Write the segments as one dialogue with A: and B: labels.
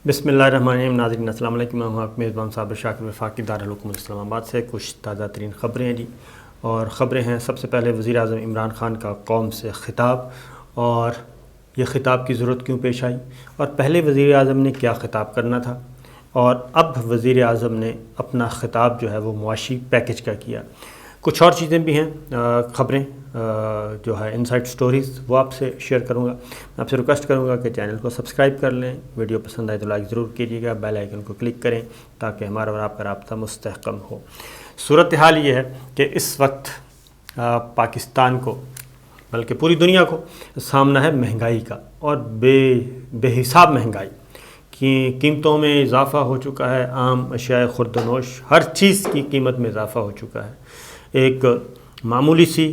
A: بسم اللہ الرحمن الرحیم. ناظرین السلام علیکم. میں ہوں آپ میزبان صابر شاکر وفاقی دارالحکومت اسلام آباد سے. کچھ تازہ ترین خبریں ہیں جی، اور خبریں ہیں سب سے پہلے وزیر اعظم عمران خان کا قوم سے خطاب، اور یہ خطاب کی ضرورت کیوں پیش آئی، اور پہلے وزیر اعظم نے کیا خطاب کرنا تھا، اور اب وزیر اعظم نے اپنا خطاب جو ہے وہ معاشی پیکج کا کیا. کچھ اور چیزیں بھی ہیں، خبریں جو ہے انسائٹ سٹوریز، وہ آپ سے شیئر کروں گا. میں آپ سے ریکویسٹ کروں گا کہ چینل کو سبسکرائب کر لیں، ویڈیو پسند آئے تو لائک ضرور کیجیے گا، بیل آئیکن کو کلک کریں تاکہ ہمارا اور آپ کا رابطہ مستحکم ہو. صورتحال یہ ہے کہ اس وقت پاکستان کو بلکہ پوری دنیا کو سامنا ہے مہنگائی کا، اور بے حساب مہنگائی کی قیمتوں میں اضافہ ہو چکا ہے. عام اشیاء خورد و نوش ہر چیز کی قیمت میں اضافہ ہو چکا ہے. ایک معمولی سی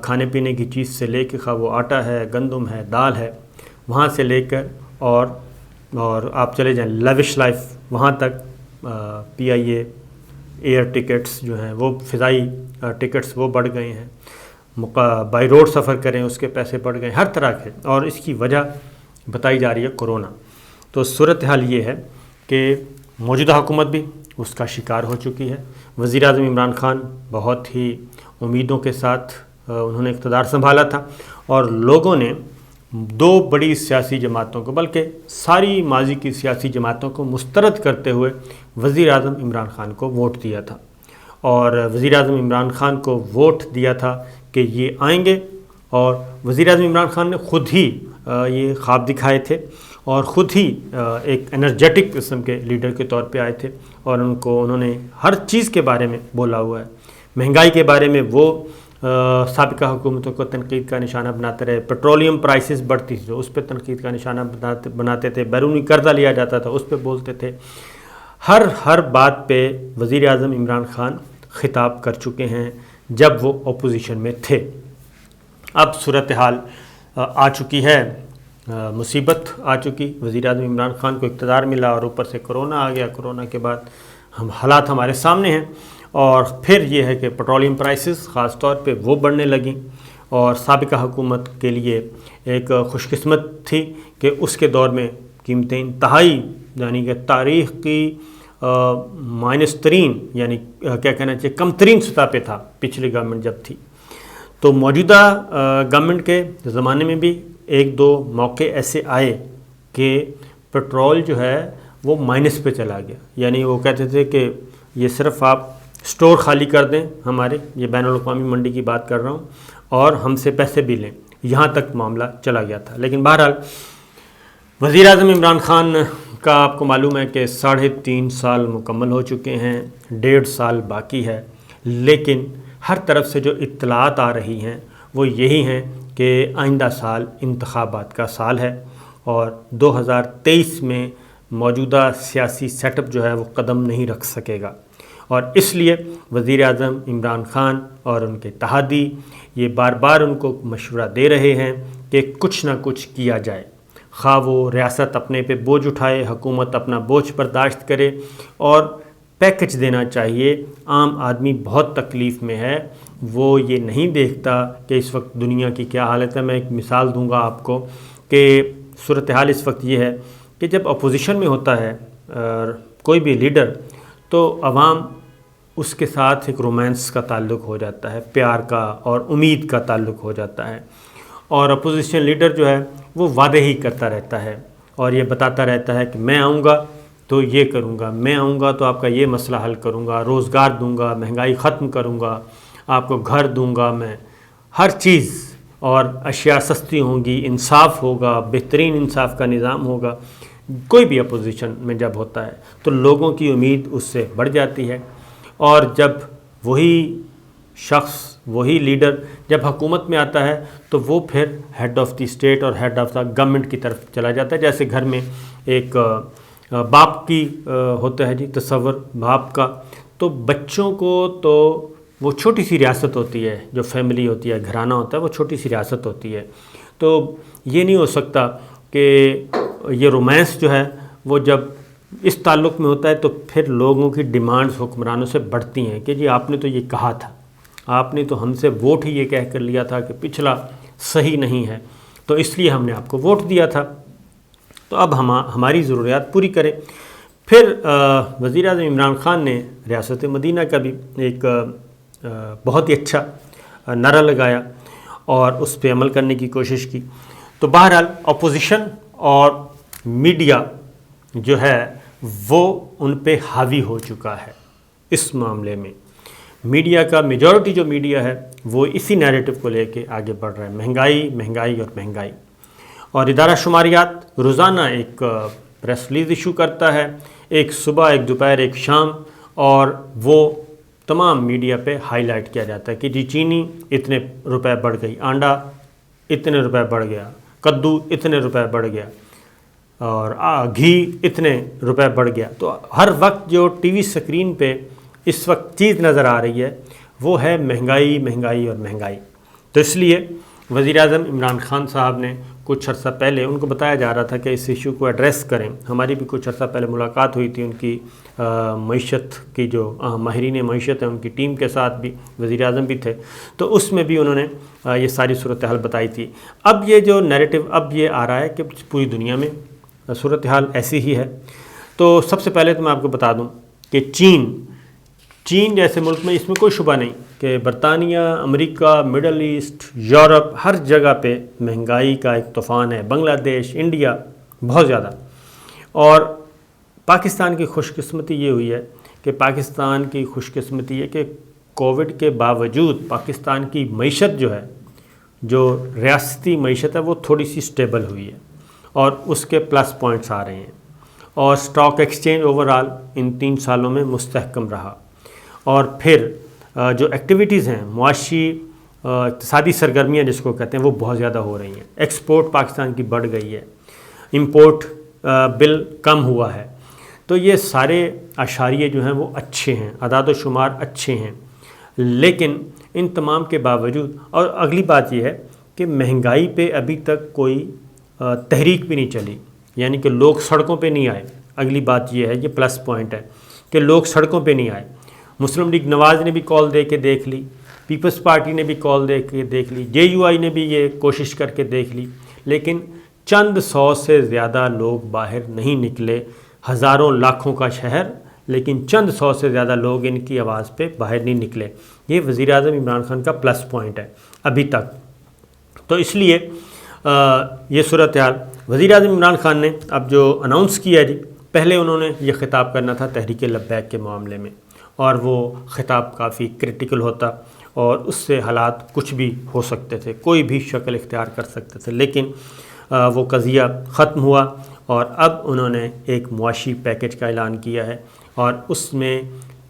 A: کھانے پینے کی چیز سے لے کے خواہ وہ آٹا ہے، گندم ہے، دال ہے، وہاں سے لے کر اور آپ چلے جائیں لیوش لائف وہاں تک، پی آئی اے ایئر ٹکٹس جو ہیں وہ فضائی ٹکٹس وہ بڑھ گئے ہیں، بائی روڈ سفر کریں اس کے پیسے بڑھ گئے ہیں، ہر طرح کے، اور اس کی وجہ بتائی جا رہی ہے کورونا. تو صورتحال یہ ہے کہ موجودہ حکومت بھی اس کا شکار ہو چکی ہے. وزیر اعظم عمران خان بہت ہی امیدوں کے ساتھ انہوں نے اقتدار سنبھالا تھا، اور لوگوں نے دو بڑی سیاسی جماعتوں کو بلکہ ساری ماضی کی سیاسی جماعتوں کو مسترد کرتے ہوئے وزیر اعظم عمران خان کو ووٹ دیا تھا. اور وزیر اعظم عمران خان کو ووٹ دیا تھا کہ یہ آئیں گے، اور وزیر اعظم عمران خان نے خود ہی یہ خواب دکھائے تھے، اور خود ہی ایک انرجیٹک قسم کے لیڈر کے طور پہ آئے تھے، اور انہوں نے ہر چیز کے بارے میں بولا ہوا ہے. مہنگائی کے بارے میں وہ سابقہ حکومتوں کو تنقید کا نشانہ بناتے رہے. پیٹرولیم پرائسز بڑھتی تھی تو اس پہ تنقید کا نشانہ بناتے تھے. بیرونی قرضہ لیا جاتا تھا اس پہ بولتے تھے. ہر بات پہ وزیر اعظم عمران خان خطاب کر چکے ہیں جب وہ اپوزیشن میں تھے. اب صورتحال آ چکی ہے، مصیبت آ چکی. وزیر اعظم عمران خان کو اقتدار ملا اور اوپر سے کرونا آ گیا. کرونا کے بعد حالات ہمارے سامنے ہیں، اور پھر یہ ہے کہ پیٹرولیم پرائسز خاص طور پہ وہ بڑھنے لگیں. اور سابقہ حکومت کے لیے ایک خوش قسمت تھی کہ اس کے دور میں قیمتیں انتہائی، یعنی کہ تاریخ کی مائنس ترین، یعنی کیا کہنا چاہیے کم ترین سطح پہ تھا پچھلی گورنمنٹ جب تھی. تو موجودہ گورنمنٹ کے زمانے میں بھی ایک دو موقع ایسے آئے کہ پیٹرول جو ہے وہ مائنس پہ چلا گیا. یعنی وہ کہتے تھے کہ یہ صرف آپ سٹور خالی کر دیں ہمارے، یہ بین الاقوامی منڈی کی بات کر رہا ہوں، اور ہم سے پیسے بھی لیں، یہاں تک معاملہ چلا گیا تھا. لیکن بہرحال وزیر اعظم عمران خان کا آپ کو معلوم ہے کہ 3.5 سال مکمل ہو چکے ہیں، 1.5 سال باقی ہے. لیکن ہر طرف سے جو اطلاعات آ رہی ہیں وہ یہی ہیں کہ آئندہ سال انتخابات کا سال ہے، اور 2023 میں موجودہ سیاسی سیٹ اپ جو ہے وہ قدم نہیں رکھ سکے گا. اور اس لیے وزیر اعظم عمران خان اور ان کے اتحادی یہ بار بار ان کو مشورہ دے رہے ہیں کہ کچھ نہ کچھ کیا جائے. خواہ وہ ریاست اپنے پہ بوجھ اٹھائے، حکومت اپنا بوجھ برداشت کرے، اور پیکج دینا چاہیے. عام آدمی بہت تکلیف میں ہے، وہ یہ نہیں دیکھتا کہ اس وقت دنیا کی کیا حالت ہے. میں ایک مثال دوں گا آپ کو کہ صورتحال اس وقت یہ ہے کہ جب اپوزیشن میں ہوتا ہے کوئی بھی لیڈر، تو عوام اس کے ساتھ ایک رومانس کا تعلق ہو جاتا ہے، پیار کا اور امید کا تعلق ہو جاتا ہے. اور اپوزیشن لیڈر جو ہے وہ وعدے ہی کرتا رہتا ہے، اور یہ بتاتا رہتا ہے کہ میں آؤں گا تو یہ کروں گا، میں آؤں گا تو آپ کا یہ مسئلہ حل کروں گا، روزگار دوں گا، مہنگائی ختم کروں گا، آپ کو گھر دوں گا، میں ہر چیز، اور اشیاء سستی ہوں گی، انصاف ہوگا، بہترین انصاف کا نظام ہوگا. کوئی بھی اپوزیشن میں جب ہوتا ہے تو لوگوں کی امید اس سے بڑھ جاتی ہے. اور جب وہی شخص، وہی لیڈر جب حکومت میں آتا ہے تو وہ پھر ہیڈ آف دی اسٹیٹ اور ہیڈ آف دا گورنمنٹ کی طرف چلا جاتا ہے. جیسے گھر میں ایک باپ کی ہوتا ہے جی تصور باپ کا، تو بچوں کو تو وہ چھوٹی سی ریاست ہوتی ہے، جو فیملی ہوتی ہے، گھرانہ ہوتا ہے، وہ چھوٹی سی ریاست ہوتی ہے. تو یہ نہیں ہو سکتا کہ یہ رومانس جو ہے وہ جب اس تعلق میں ہوتا ہے تو پھر لوگوں کی ڈیمانڈز حکمرانوں سے بڑھتی ہیں کہ جی آپ نے تو یہ کہا تھا، آپ نے تو ہم سے ووٹ ہی یہ کہہ کر لیا تھا کہ پچھلا صحیح نہیں ہے، تو اس لیے ہم نے آپ کو ووٹ دیا تھا. تو اب ہماری ضروریات پوری کریں۔ پھر وزیر اعظم عمران خان نے ریاست مدینہ کا بھی ایک بہت ہی اچھا نعرہ لگایا اور اس پہ عمل کرنے کی کوشش کی۔ تو بہرحال اپوزیشن اور میڈیا جو ہے وہ ان پہ حاوی ہو چکا ہے۔ اس معاملے میں میڈیا کا میجورٹی جو میڈیا ہے وہ اسی نیریٹو کو لے کے آگے بڑھ رہا ہے، مہنگائی مہنگائی اور مہنگائی۔ اور ادارہ شماریات روزانہ ایک پریس ریلیز ایشو کرتا ہے، ایک صبح، ایک دوپہر، ایک شام، اور وہ تمام میڈیا پہ ہائی لائٹ کیا جاتا ہے کہ جی چینی اتنے روپے بڑھ گئی، آنڈا اتنے روپے بڑھ گیا، کدو اتنے روپے بڑھ گیا، اور گھی اتنے روپے بڑھ گیا۔ تو ہر وقت جو ٹی وی سکرین پہ اس وقت چیز نظر آ رہی ہے وہ ہے مہنگائی مہنگائی اور مہنگائی۔ تو اس لیے وزیر اعظم عمران خان صاحب نے کچھ عرصہ پہلے ان کو بتایا جا رہا تھا کہ اس ایشو کو ایڈریس کریں۔ ہماری بھی کچھ عرصہ پہلے ملاقات ہوئی تھی ان کی معیشت کی جو ماہرین معیشت ہیں ان کی ٹیم کے ساتھ بھی، وزیر اعظم بھی تھے، تو اس میں بھی انہوں نے یہ ساری صورتحال بتائی تھی۔ اب یہ جو نیریٹو اب یہ آ رہا ہے کہ پوری دنیا میں صورتحال ایسی ہی ہے۔ تو سب سے پہلے تو میں آپ کو بتا دوں کہ چین جیسے ملک میں اس میں کوئی شبہ نہیں کہ برطانیہ، امریکہ، مڈل ایسٹ، یورپ، ہر جگہ پہ مہنگائی کا ایک طوفان ہے، بنگلہ دیش، انڈیا، بہت زیادہ۔ اور پاکستان کی خوش قسمتی یہ ہوئی ہے کہ کووڈ کے باوجود پاکستان کی معیشت جو ہے، جو ریاستی معیشت ہے، وہ تھوڑی سی سٹیبل ہوئی ہے اور اس کے پلس پوائنٹس آ رہے ہیں، اور سٹاک ایکسچینج اوورال ان 3 سالوں میں مستحکم رہا۔ اور پھر جو ایکٹیویٹیز ہیں، معاشی اقتصادی سرگرمیاں جس کو کہتے ہیں، وہ بہت زیادہ ہو رہی ہیں۔ ایکسپورٹ پاکستان کی بڑھ گئی ہے، امپورٹ بل کم ہوا ہے۔ تو یہ سارے اشاریے جو ہیں وہ اچھے ہیں، اعداد و شمار اچھے ہیں، لیکن ان تمام کے باوجود، اور اگلی بات یہ ہے کہ مہنگائی پہ ابھی تک کوئی تحریک بھی نہیں چلی، یعنی کہ لوگ سڑکوں پہ نہیں آئے۔ اگلی بات یہ ہے، یہ پلس پوائنٹ ہے کہ لوگ سڑکوں پہ نہیں آئے۔ مسلم لیگ نواز نے بھی کال دے کے دیکھ لی، پیپلز پارٹی نے بھی کال دے کے دیکھ لی، جے یو آئی نے بھی یہ کوشش کر کے دیکھ لی، لیکن چند 100 سے زیادہ لوگ باہر نہیں نکلے۔ ہزاروں لاکھوں کا شہر، لیکن چند 100 سے زیادہ لوگ ان کی آواز پہ باہر نہیں نکلے۔ یہ وزیر اعظم عمران خان کا پلس پوائنٹ ہے ابھی تک۔ تو اس لیے یہ صورتحال وزیر اعظم عمران خان نے اب جو اناؤنس کیا جی، پہلے انہوں نے یہ خطاب کرنا تھا تحریک لبیک کے معاملے میں، اور وہ خطاب کافی کرٹیکل ہوتا اور اس سے حالات کچھ بھی ہو سکتے تھے، کوئی بھی شکل اختیار کر سکتے تھے، لیکن وہ قضیہ ختم ہوا اور اب انہوں نے ایک معاشی پیکج کا اعلان کیا ہے، اور اس میں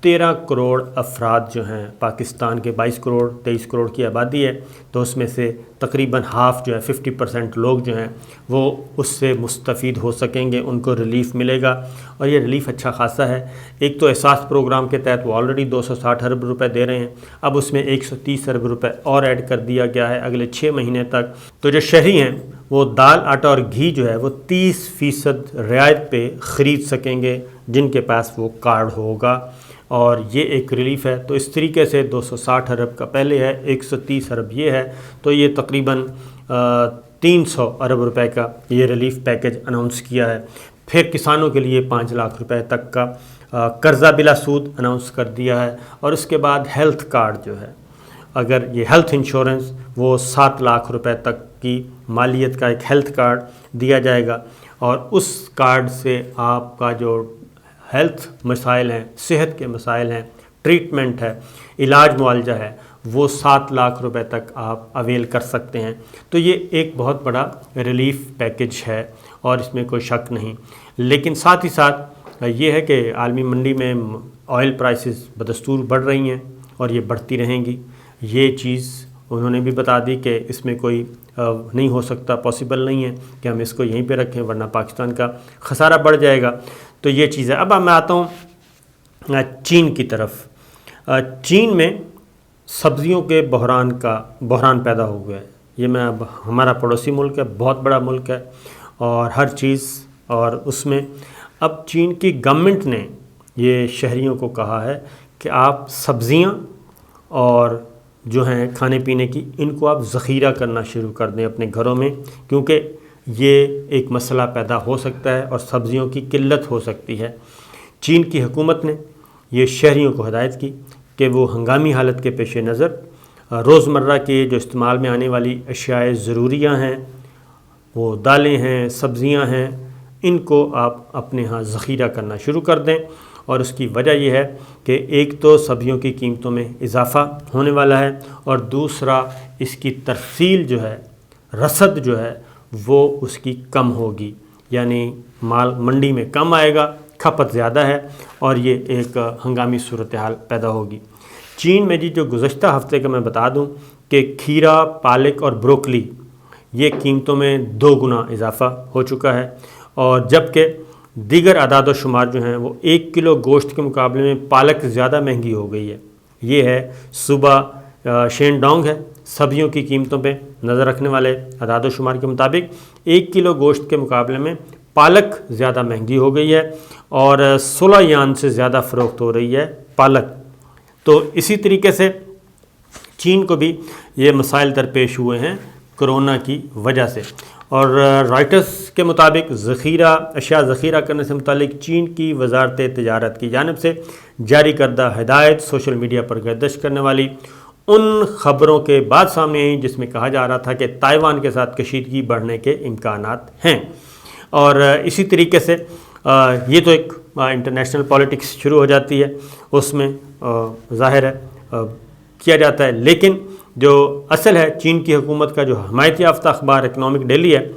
A: 13 کروڑ افراد جو ہیں، پاکستان کے 22 کروڑ 23 کروڑ کی آبادی ہے، تو اس میں سے تقریباً ہاف جو ہے 50% لوگ جو ہیں وہ اس سے مستفید ہو سکیں گے، ان کو ریلیف ملے گا، اور یہ ریلیف اچھا خاصا ہے۔ ایک تو احساس پروگرام کے تحت وہ آلریڈی 260 ارب روپے دے رہے ہیں، اب اس میں 130 ارب روپے اور ایڈ کر دیا گیا ہے اگلے 6 مہینے تک۔ تو جو شہری ہیں وہ دال، آٹا اور گھی جو ہے وہ 30% رعایت پہ خرید سکیں گے جن کے پاس وہ کارڈ ہوگا، اور یہ ایک ریلیف ہے۔ تو اس طریقے سے 260 ارب کا پہلے ہے، 130 ارب یہ ہے، تو یہ تقریباً 300 ارب روپے کا یہ ریلیف پیکج اناؤنس کیا ہے۔ پھر کسانوں کے لیے 5 لاکھ روپے تک کا قرضہ بلا سود اناؤنس کر دیا ہے، اور اس کے بعد ہیلتھ کارڈ جو ہے، اگر یہ ہیلتھ انشورنس، وہ 7 لاکھ روپے تک کی مالیت کا ایک ہیلتھ کارڈ دیا جائے گا، اور اس کارڈ سے آپ کا جو ہیلتھ مسائل ہیں، صحت کے مسائل ہیں، ٹریٹمنٹ ہے، علاج معالجہ ہے، وہ 7 لاکھ روپے تک آپ اویل کر سکتے ہیں۔ تو یہ ایک بہت بڑا ریلیف پیکج ہے اور اس میں کوئی شک نہیں، لیکن ساتھ ہی ساتھ یہ ہے کہ عالمی منڈی میں آئل پرائسز بدستور بڑھ رہی ہیں اور یہ بڑھتی رہیں گی۔ یہ چیز انہوں نے بھی بتا دی کہ اس میں کوئی نہیں ہو سکتا، پاسبل نہیں ہے کہ ہم اس کو یہیں پہ رکھیں، ورنہ پاکستان کا خسارہ بڑھ جائے گا۔ تو یہ چیز ہے۔ اب میں آتا ہوں چین کی طرف۔ چین میں سبزیوں کے بحران پیدا ہو گیا ہے۔ یہ میں اب ہمارا پڑوسی ملک ہے، بہت بڑا ملک ہے اور ہر چیز، اور اس میں اب چین کی گورنمنٹ نے یہ شہریوں کو کہا ہے کہ آپ سبزیاں اور جو ہیں کھانے پینے کی، ان کو آپ ذخیرہ کرنا شروع کر دیں اپنے گھروں میں، کیونکہ یہ ایک مسئلہ پیدا ہو سکتا ہے اور سبزیوں کی قلت ہو سکتی ہے۔ چین کی حکومت نے یہ شہریوں کو ہدایت کی کہ وہ ہنگامی حالت کے پیش نظر روزمرہ کے جو استعمال میں آنے والی اشیاء ضروریہ ہیں، وہ دالیں ہیں، سبزیاں ہیں، ان کو آپ اپنے ہاں ذخیرہ کرنا شروع کر دیں۔ اور اس کی وجہ یہ ہے کہ ایک تو سبزیوں کی قیمتوں میں اضافہ ہونے والا ہے، اور دوسرا اس کی ترسیل جو ہے، رسد جو ہے وہ اس کی کم ہوگی، یعنی مال منڈی میں کم آئے گا، کھپت زیادہ ہے، اور یہ ایک ہنگامی صورتحال پیدا ہوگی۔ چین میں جو گزشتہ ہفتے کا میں بتا دوں کہ کھیرا، پالک اور بروکلی یہ قیمتوں میں 2 گنا اضافہ ہو چکا ہے، اور جبکہ دیگر اعداد و شمار جو ہیں وہ 1 کلو گوشت کے مقابلے میں پالک زیادہ مہنگی ہو گئی ہے۔ یہ ہے صوبہ شین ڈانگ ہے، سبزیوں کی قیمتوں پہ نظر رکھنے والے اعداد و شمار کے مطابق 1 کلو گوشت کے مقابلے میں پالک زیادہ مہنگی ہو گئی ہے، اور 16 یان سے زیادہ فروخت ہو رہی ہے پالک۔ تو اسی طریقے سے چین کو بھی یہ مسائل درپیش ہوئے ہیں کرونا کی وجہ سے، اور رائٹرز کے مطابق اشیاء ذخیرہ کرنے سے متعلق چین کی وزارت تجارت کی جانب سے جاری کردہ ہدایت سوشل میڈیا پر گردش کرنے والی ان خبروں کے بعد سامنے آئی جس میں کہا جا رہا تھا کہ تائیوان کے ساتھ کشیدگی بڑھنے کے امکانات ہیں۔ اور اسی طریقے سے یہ تو ایک انٹرنیشنل پالیٹکس شروع ہو جاتی ہے، اس میں ظاہر ہے کیا جاتا ہے، لیکن جو اصل ہے چین کی حکومت کا جو حمایت یافتہ اخبار اکنامک ڈیلی ہے،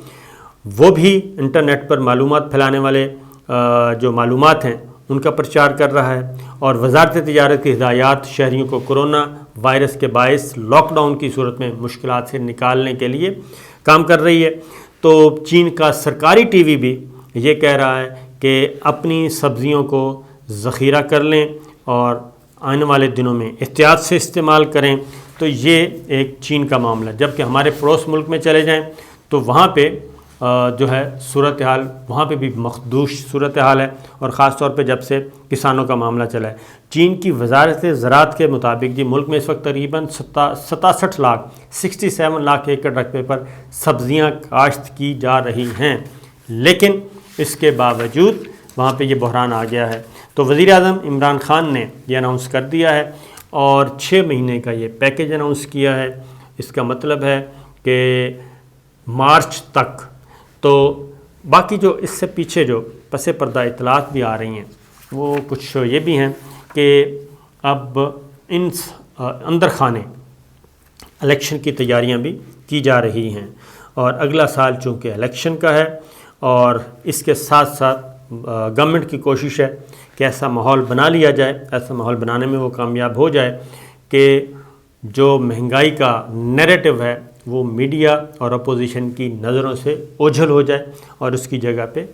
A: وہ بھی انٹرنیٹ پر معلومات پھیلانے والے جو معلومات ہیں ان کا پرچار کر رہا ہے، اور وزارت تجارت کی ہدایات شہریوں کو کرونا وائرس کے باعث لاک ڈاؤن کی صورت میں مشکلات سے نکالنے کے لیے کام کر رہی ہے۔ تو چین کا سرکاری ٹی وی بھی یہ کہہ رہا ہے کہ اپنی سبزیوں کو ذخیرہ کر لیں اور آنے والے دنوں میں احتیاط سے استعمال کریں۔ تو یہ ایک چین کا معاملہ ہے، جبکہ ہمارے پڑوس ملک میں چلے جائیں تو وہاں پہ جو ہے صورتحال وہاں پہ بھی مخدوش صورتحال ہے، اور خاص طور پہ جب سے کسانوں کا معاملہ چلا ہے۔ چین کی وزارت زراعت کے مطابق ملک میں اس وقت تقریباً 67 لاکھ ایکڑ رقبے پر سبزیاں کاشت کی جا رہی ہیں، لیکن اس کے باوجود وہاں پہ یہ بحران آ گیا ہے۔ تو وزیر اعظم عمران خان نے یہ اناؤنس کر دیا ہے اور 6 مہینے کا یہ پیکیج اناؤنس کیا ہے۔ اس کا مطلب ہے کہ مارچ تک، تو باقی جو اس سے پیچھے جو پس پردہ اطلاعات بھی آ رہی ہیں وہ کچھ یہ بھی ہیں کہ اب ان اندر خانے الیکشن کی تیاریاں بھی کی جا رہی ہیں، اور اگلا سال چونکہ الیکشن کا ہے، اور اس کے ساتھ ساتھ گورنمنٹ کی کوشش ہے کہ ایسا ماحول بنا لیا جائے، ایسا ماحول بنانے میں وہ کامیاب ہو جائے کہ جو مہنگائی کا نیریٹو ہے وہ میڈیا اور اپوزیشن کی نظروں سے اوجھل ہو جائے، اور اس کی جگہ پہ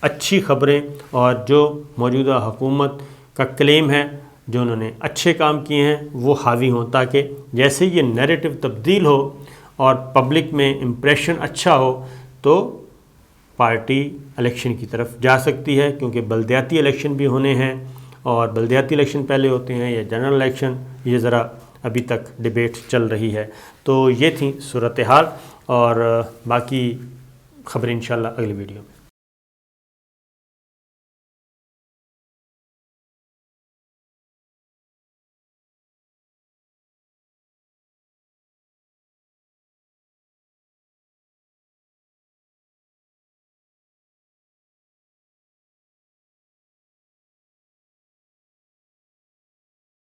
A: اچھی خبریں اور جو موجودہ حکومت کا کلیم ہے، جو انہوں نے اچھے کام کیے ہیں، وہ حاوی ہوں، تاکہ جیسے یہ نیریٹو تبدیل ہو اور پبلک میں امپریشن اچھا ہو تو پارٹی الیکشن کی طرف جا سکتی ہے، کیونکہ بلدیاتی الیکشن بھی ہونے ہیں، اور بلدیاتی الیکشن پہلے ہوتے ہیں یا جنرل الیکشن، یہ ذرا ابھی تک ڈیبیٹ چل رہی ہے۔ تو یہ تھی صورتحال، اور باقی خبریں انشاءاللہ اگلی ویڈیو میں۔